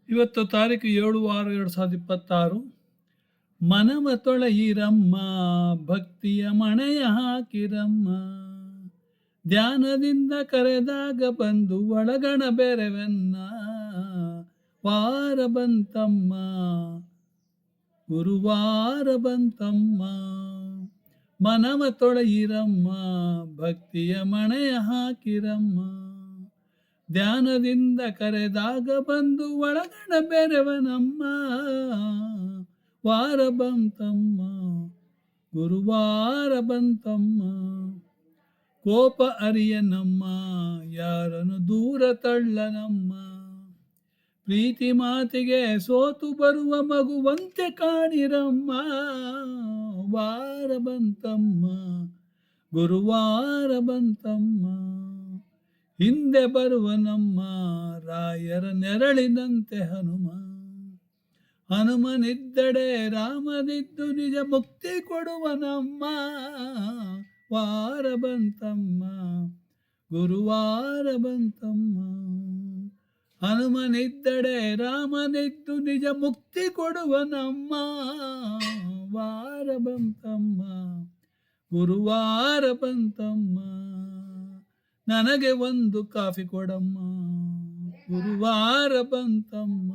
ಇವತ್ತು ತಾರೀಕು 7/6/2026. ಮನವ ತೊಳೆಯಿರಮ್ಮ, ಭಕ್ತಿಯ ಮಣೆಯ ಹಾಕಿರಮ್ಮ. ಧ್ಯಾನದಿಂದ ಕರೆದಾಗ ಬಂದು ಒಳಗಣ ಬೆರೆವೆನ್ನ. ವಾರ ಬಂತಮ್ಮ, ಗುರುವಾರ ಬಂತಮ್ಮ. ಮನವ ತೊಳೆಯಿರಮ್ಮ, ಭಕ್ತಿಯ ಮಣೆಯ ಹಾಕಿರಮ್ಮ. ಧ್ಯಾನದಿಂದ ಕರೆದಾಗ ಬಂದು ಒಳಗಣ ಬೆರೆವನಮ್ಮ. ವಾರ ಬಂತಮ್ಮ, ಗುರುವಾರ ಬಂತಮ್ಮ. ಕೋಪ ಅರಿಯನಮ್ಮ, ಯಾರನ್ನು ದೂರ ತಳ್ಳನಮ್ಮ. ಪ್ರೀತಿ ಮಾತಿಗೆ ಸೋತು ಬರುವ ಮಗುವಂತೆ ಕಾಣಿರಮ್ಮ. ವಾರ ಬಂತಮ್ಮ, ಗುರುವಾರ ಬಂತಮ್ಮ. ಹಿಂದೆ ಬರುವನಮ್ಮ, ರಾಯರ ನೆರಳಿನಂತೆ ಹನುಮ. ಹನುಮನಿದ್ದಡೆ ರಾಮನಿದ್ದು ನಿಜ ಮುಕ್ತಿ ಕೊಡುವನಮ್ಮ. ವಾರ ಬಂತಮ್ಮ, ಗುರುವಾರ ಬಂತಮ್ಮ. ಹನುಮನಿದ್ದಡೆ ರಾಮನಿದ್ದು ನಿಜ ಮುಕ್ತಿ ಕೊಡುವನಮ್ಮ. ವಾರ ಬಂತಮ್ಮ, ಗುರುವಾರ ಬಂತಮ್ಮ. ನನಗೆ ಒಂದು ಕಾಫಿ ಕೊಡಮ್ಮ, ಗುರುವಾರ ಬಂತಮ್ಮ.